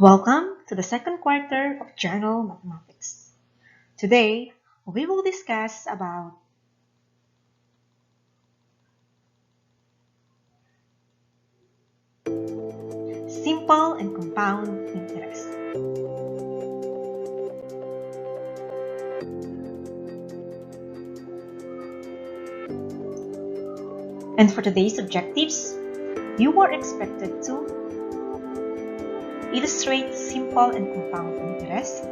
Welcome to the second quarter of General Mathematics. Today, we will discuss about simple and compound interest. And for today's objectives, you are expected to illustrate simple and compound interest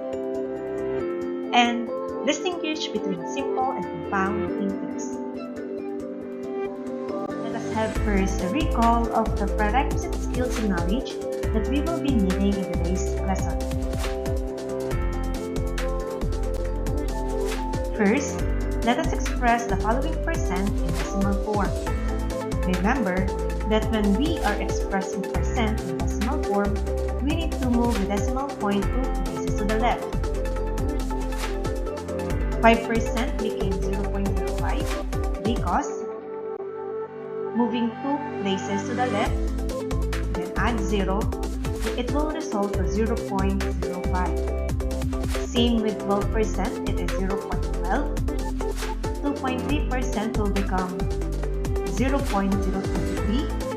and distinguish between simple and compound interest. Let us have first a recall of the prerequisite skills and knowledge that we will be needing in today's lesson. First, let us express the following percent in decimal form. Remember that when we are expressing percent in decimal form, we need to move the decimal point 2 places to the left. 5% became 0.05 because moving 2 places to the left, then add 0, it will result to 0.05. Same with 12%, it is 0.12. 2.3% will become 0.023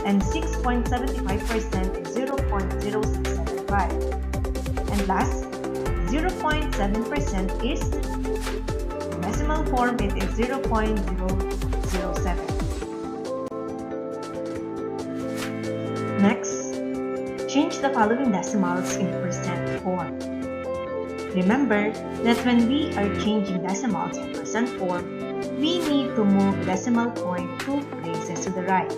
and 6.75% is 0.0675. And last, 0.7% is in decimal form, it is 0.007. Next, change the following decimals in percent form. Remember that when we are changing decimals in percent form, we need to move the decimal point 2 places to the right.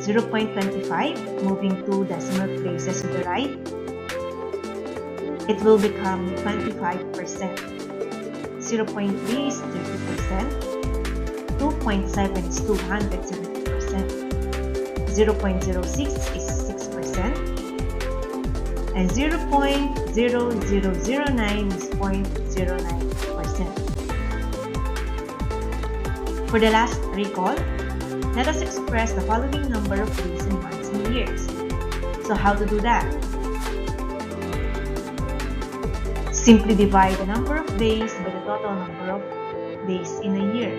0.25 moving 2 decimal places to the right, it will become 25%. 0.3 is 30%. 2.7 is 270%. 0.06 is 6%. And 0.0009 is 0.09%. For the last recall, let us express the following number of days and months and years. So how to do that? Simply divide the number of days by the total number of days in a year.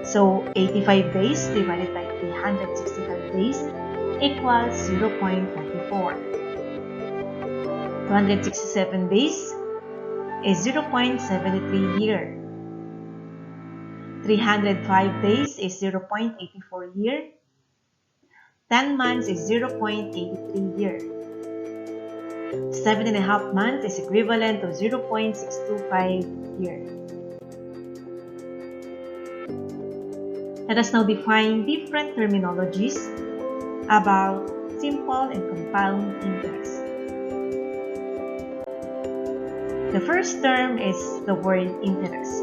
So 85 days divided by 365 days equals 0.24. 267 days is 0.73 year. 305 days is 0.84 year. 10 months is 0.83 year. 7.5 months is equivalent to 0.625 year. Let us now define different terminologies about simple and compound interest. The first term is the word interest.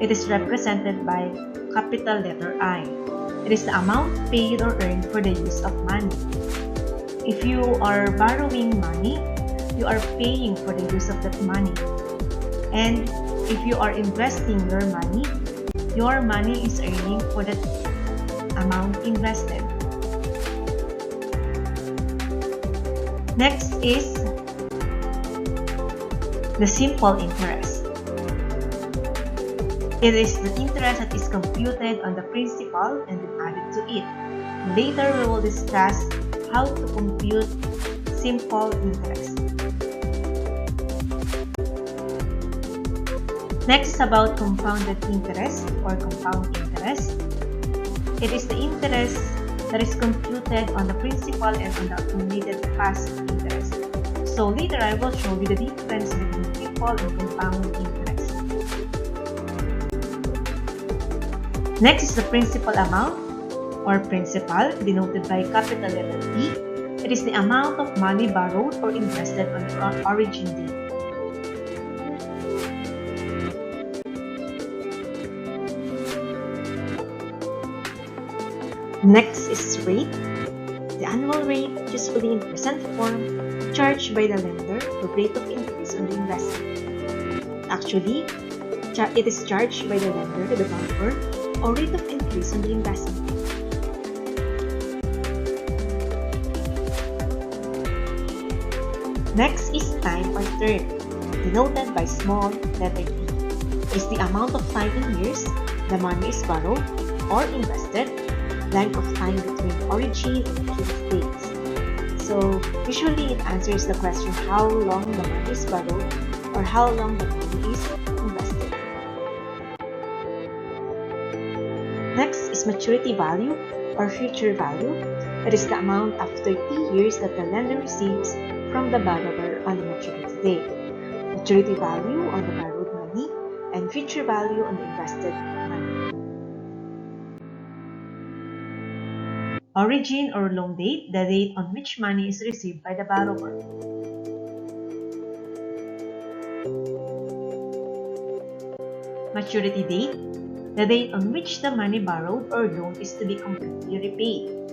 It is represented by capital letter I. It is the amount paid or earned for the use of money. If you are borrowing money, you are paying for the use of that money. And if you are investing your money is earning for that amount invested. Next is the simple interest. It is the interest that is computed on the principal and then added to it. Later, we will discuss how to compute simple interest. Next is about compounded interest or compound interest. It is the interest that is computed on the principal and on the accumulated past interest. So later, I will show you the difference between simple and compound interest. Next is the principal amount or principal, denoted by capital letter P. It is the amount of money borrowed or invested on the origin date. Next is rate. The annual rate, usually in percent form, charged by the lender, the rate of increase on the investment. Actually, it is charged by the lender to the banker or rate of increase on the investment. Next is time or term, denoted by small letter t. Is the amount of time in years the money is borrowed or invested, length of time between origin and maturity dates. So usually it answers the question how long the money is borrowed or how long the money is invested. Next is maturity value or future value. It is the amount after T years that the lender receives from the borrower on the maturity date. Maturity value on the borrowed money and future value on the invested money. Origin or loan date, the date on which money is received by the borrower. Maturity date, the date on which the money borrowed or loaned is to be completely repaid.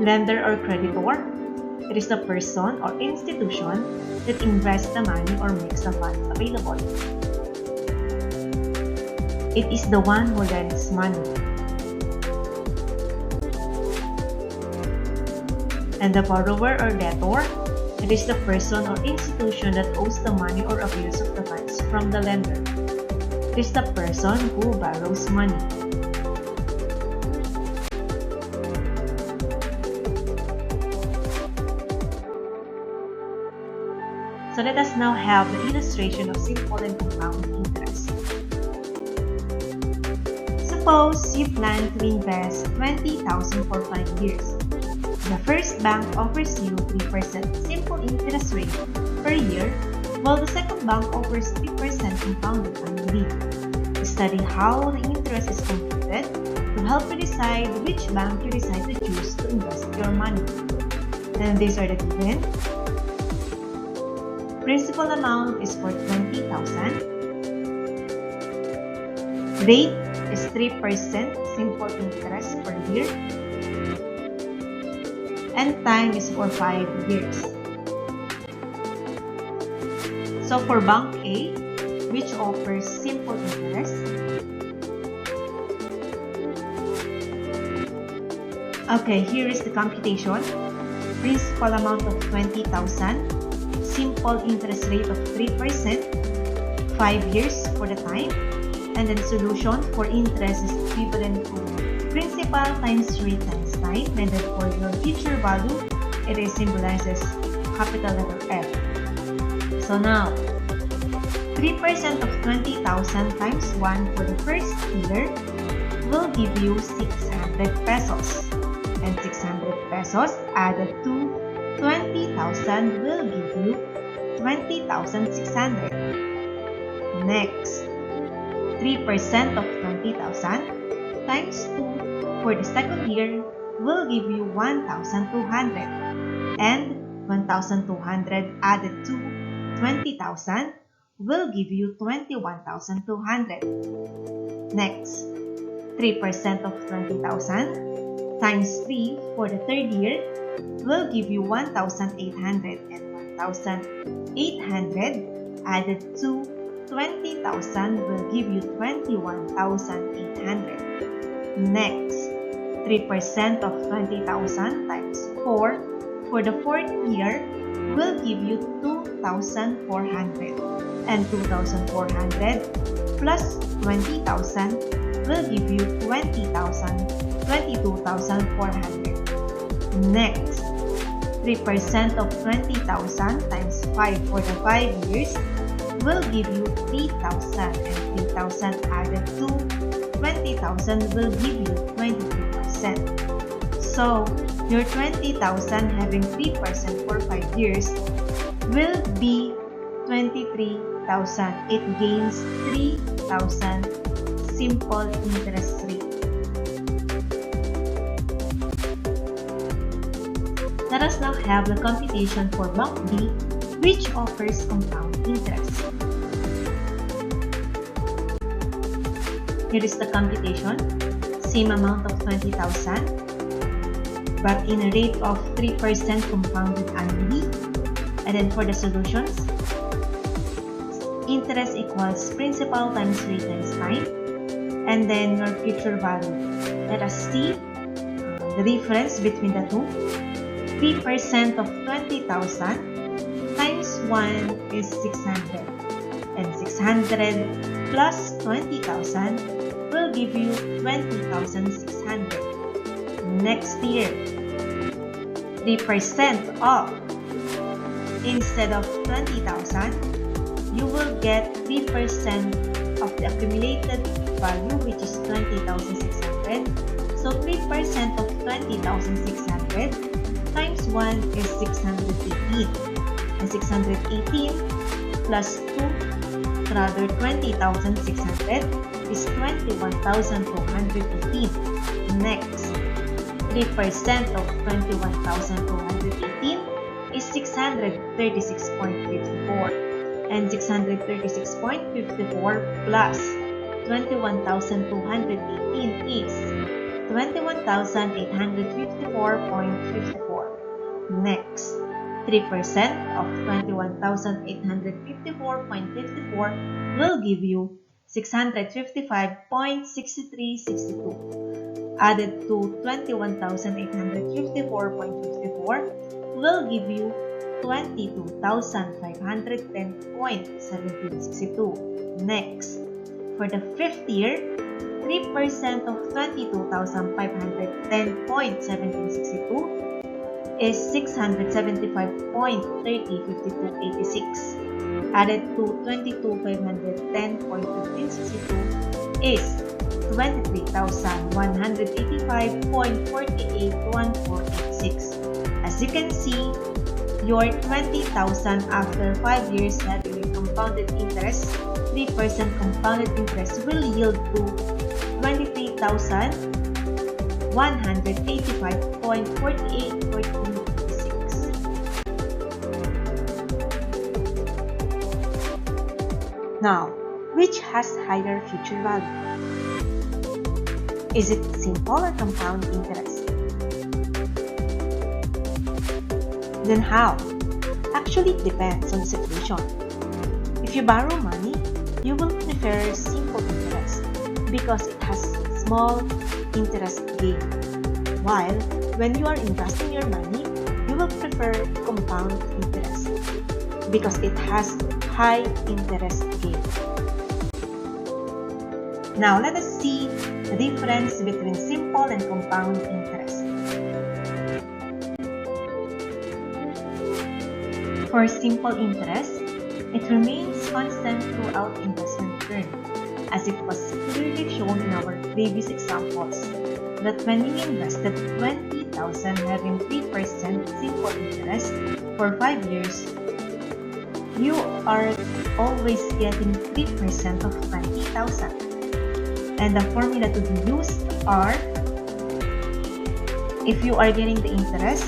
Lender or creditor, it is the person or institution that invests the money or makes the funds available. It is the one who lends money. And the borrower or debtor, it is the person or institution that owes the money or avails of the funds from the lender. It is the person who borrows money. So let us now have the illustration of simple and compound interest. Suppose you plan to invest 20,000 for 5 years. The first bank offers you 3% simple interest rate per year, while the second bank offers 3% compounded annually. Study how the interest is computed to help you decide which bank you decide to choose to invest your money. And these are the given. Principal amount is for 20,000. Rate is 3% simple interest per year. And time is for 5 years. So for Bank A, which offers simple interest, okay, here is the computation. Principal amount of 20,000. Simple interest rate of 3%, 5 years for the time, and then solution for interest is equivalent to principal times rate times time, and then for your future value, it is symbolized as capital letter F. So now, 3% of 20,000 times 1 for the first year will give you 600 pesos, and 600 pesos added to 20,000 will give you 20,600. Next, 3% of 20,000 times 2 for the second year will give you 1,200, and 1,200 added to 20,000 will give you 21,200. Next, 3% of 20,000 times 3 for the third year will give you 1,800, and 1,800 added to 20,000 will give you 21,800. Next, 3% of 20,000 times 4 for the fourth year will give you 2,400, and 2,400 plus 20,000 will give you 22,400. Next, 3% of 20,000 times 5 for the 5 years will give you 3,000, and 3,000 added to 20,000 will give you 23%. So, your 20,000 having 3% for 5 years will be 23,000. It gains 3,000 simple interest rate. Let us now have the computation for Bank B, which offers compound interest. Here is the computation. Same amount of 20,000, but in a rate of 3% compounded annually. And then for the solutions, interest equals principal times rate times time, and then your future value. Let us see the difference between the two. 3% of 20,000 times 1 is 600, and 600 plus 20,000 will give you 20,600. Next year, 3% of, instead of 20,000, you will get 3% of the accumulated value, which is 20,600. So 3% of 20,600 times 1 is 618. And 618 plus 20,600 is 21,218. Next, 3% of 21,218 is 636.54. And 636.54 plus 21,218 is 21,854.54. Next, 3% of 21,854.54 will give you 655.6362. Added to 21,854.54 will give you 22,510.1762. Next, for the fifth year, 3% of 22,510.1762 is 675.305286. Added to 22,510.1562 is 23,185.481486. As you can see, your 20,000 after 5 years having a compounded interest, 3% compounded interest will yield to 23,185.481486. Now, which has higher future value? Is it simple or compound interest? Then how? Actually, it depends on the situation. If you borrow money, you will prefer simple interest because it has small interest gain. While when you are investing your money, you will prefer compound interest because it has high interest gain. Now let us see the difference between simple and compound interest. For simple interest, it remains constant throughout investment term, as it was clearly shown in our previous examples that when you invested 20,000 having 3% simple interest for 5 years, you are always getting 3% of 20,000. And the formula to be used are, if you are getting the interest,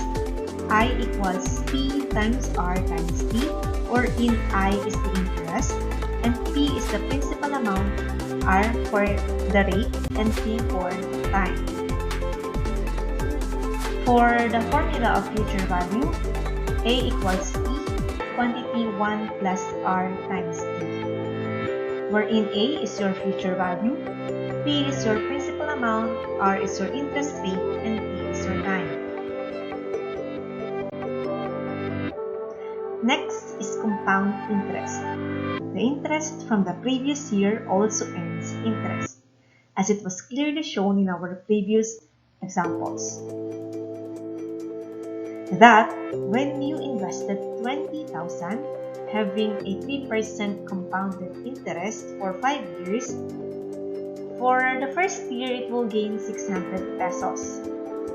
I equals P times R times T, or in I is the interest, and P is the principal amount, R for the rate, and T for time. For the formula of future value, A equals P, quantity 1 plus R times T, wherein A is your future value, P is your principal amount, R is your interest rate, and T is your time. Next is compound interest. The interest from the previous year also earns interest, as it was clearly shown in our previous examples. That when you invested 20,000, having a 3% compounded interest for 5 years, for the first year it will gain 600 pesos.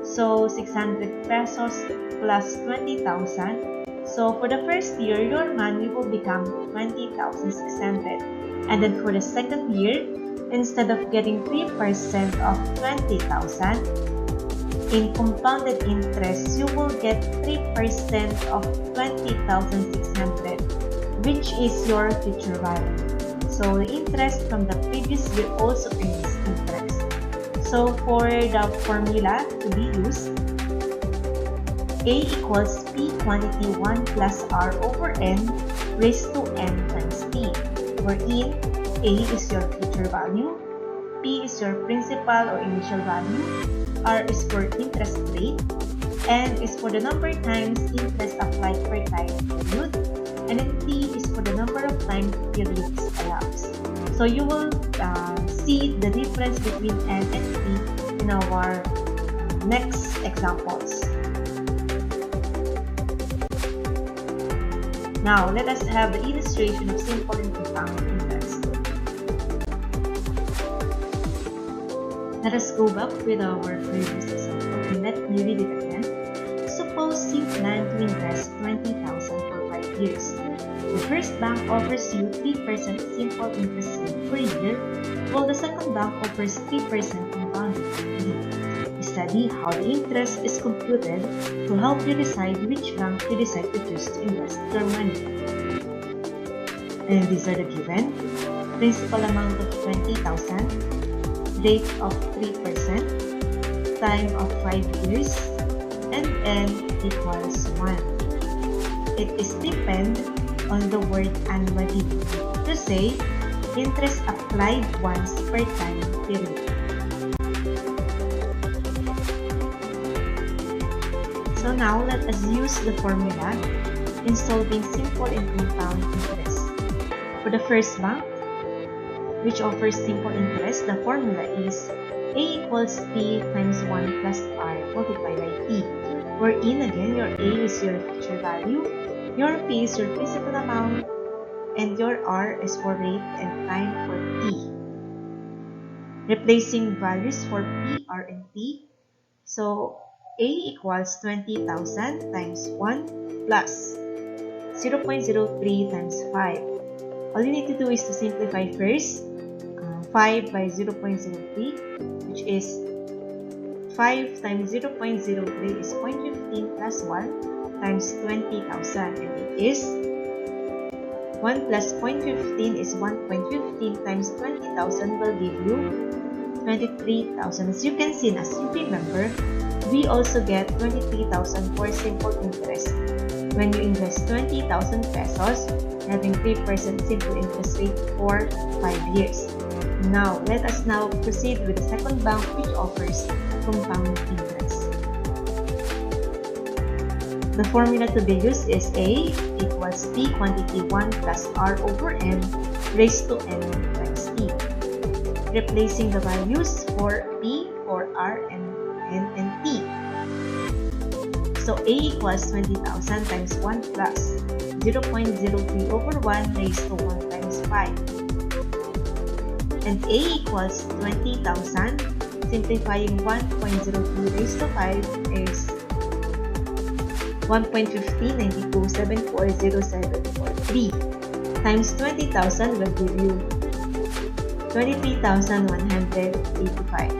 So 600 pesos plus 20,000. So for the first year, your money will become 20,600. And then for the second year, instead of getting 3% of 20,000, in compounded interest, you will get 3% of 20,600, which is your future value. So the interest from the previous year also earns interest. So for the formula to be used, A equals P quantity 1 plus R over N raised to N times T, wherein A is your future value, P is your principal or initial value, R is for interest rate, N is for the number of times interest applied per time period, and then T is for the number of time periods elapsed. So you will see the difference between N and T in our next examples. Now, let us have the illustration of simple and compound interest. Let us go back with our previous example and let me read it again. Suppose you plan to invest 20,000 for 5 years. The first bank offers you 3% simple interest rate per year, while the second bank offers 3% compounded annually. Study how the interest is computed to help you decide which bank you decide to choose to invest your money. And these are the given. Principal amount of 20,000, rate of 3%, time of 5 years, and N equals 1. It is depend on the word annually to say interest applied once per time period. So now, let us use the formula in solving simple and compound interest. For the first bank, which offers simple interest, the formula is A equals P times 1 plus R multiplied by T, wherein again your A is your future value, your P is your principal amount, and your R is for rate and time for T. Replacing values for P, R, and T, so A equals 20,000 times 1 plus 0.03 times 5. All you need to do is to simplify first. 5 by 0.03, which is 5 times 0.03 is 0.15 plus 1 times 20,000, and it is 1 plus 0.15 is 1.15 times 20,000 will give you 23,000. As you can see, as you remember, we also get 23,000 for simple interest when you invest 20,000 pesos, having 3% simple interest rate for 5 years. Now, let us now proceed with the second bank, which offers compound interest. The formula to be used is A equals P quantity 1 plus R over N raised to N times T. Replacing the values for P, for R, and N, and T. So A equals 20,000 times 1 plus 0.03 over 1 raised to 1 times 5. And A equals 20,000, simplifying 1.02 raised to 5 is 1.15, 92.740743 times 20,000 will give you 23,185.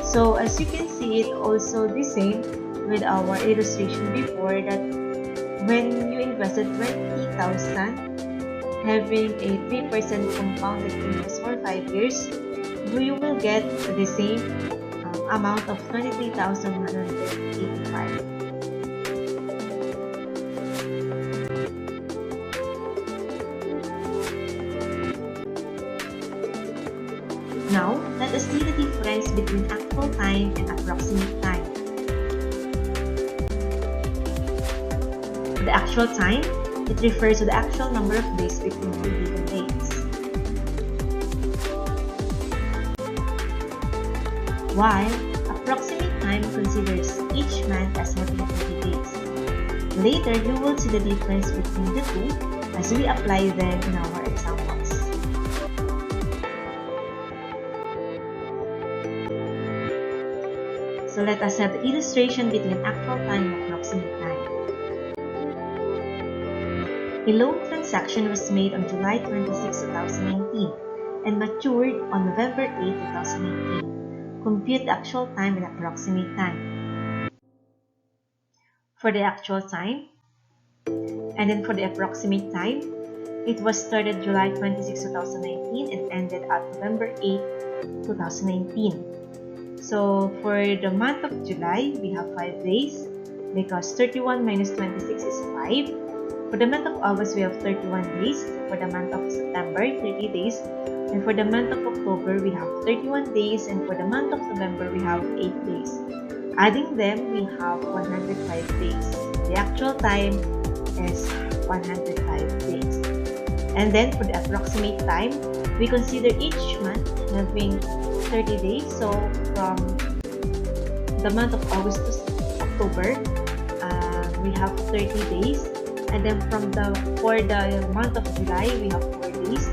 So as you can see, it also the same with our illustration before, that when you invested 20,000 having a 3% compounded interest for 5 years, you will get the same amount of 23,185. Now, let us see the difference between actual time and approximate time. The actual time, it refers to the actual number of days between two given dates. While approximate time considers each month as having 30 days. Later, you will see the difference between the two as we apply them in our examples. So let us have the illustration between actual time and approximate time. A loan transaction was made on July 26, 2019 and matured on November 8, 2018. Compute the actual time and approximate time. For the actual time, and then for the approximate time, it was started July 26, 2019 and ended at November 8, 2019. So for the month of July, we have 5 days because 31 minus 26 is 5. For the month of August, we have 31 days. For the month of September, 30 days. And for the month of October, we have 31 days. And for the month of November, we have 8 days. Adding them, we have 105 days. The actual time is 105 days. And then for the approximate time, we consider each month having 30 days. So from the month of August to October, we have 30 days. And then for the month of July, we have 4 days.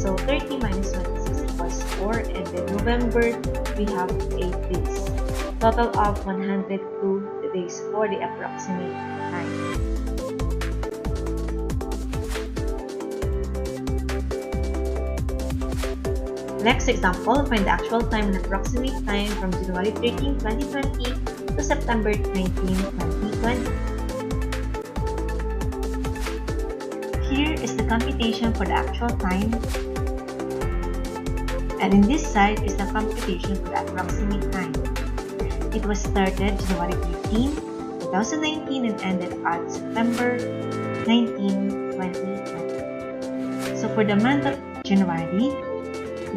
So 30 minus 26 equals 4. And then November, we have 8 days. Total of 102 days for the approximate time. Next example, find the actual time and approximate time from January 13, 2020 to September 19, 2020. Here is the computation for the actual time, and in this side is the computation for the approximate time. It was started January 13, 2019 and ended at September 19, 2020. So for the month of January,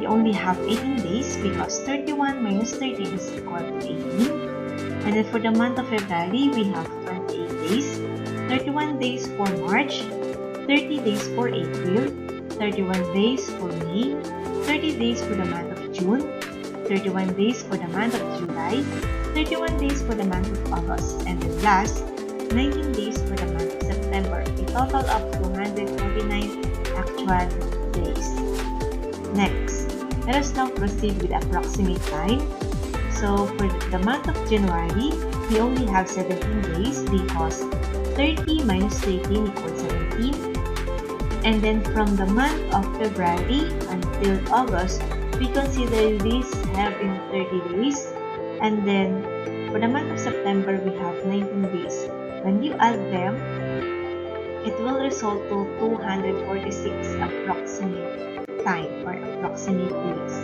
we only have 18 days because 31 minus 13 is equal to 18. And then for the month of February, we have 28 days, 31 days for March, 30 days for April, 31 days for May, 30 days for the month of June, 31 days for the month of July, 31 days for the month of August, and then last, 19 days for the month of September, a total of 249 actual days. Next, let us now proceed with approximate time. So for the month of January, we only have 17 days because 30 minus 18 equals 17. And then from the month of February until August, we consider this having 30 days. And then for the month of September, we have 19 days. When you add them, it will result to 246 approximate time or approximate days.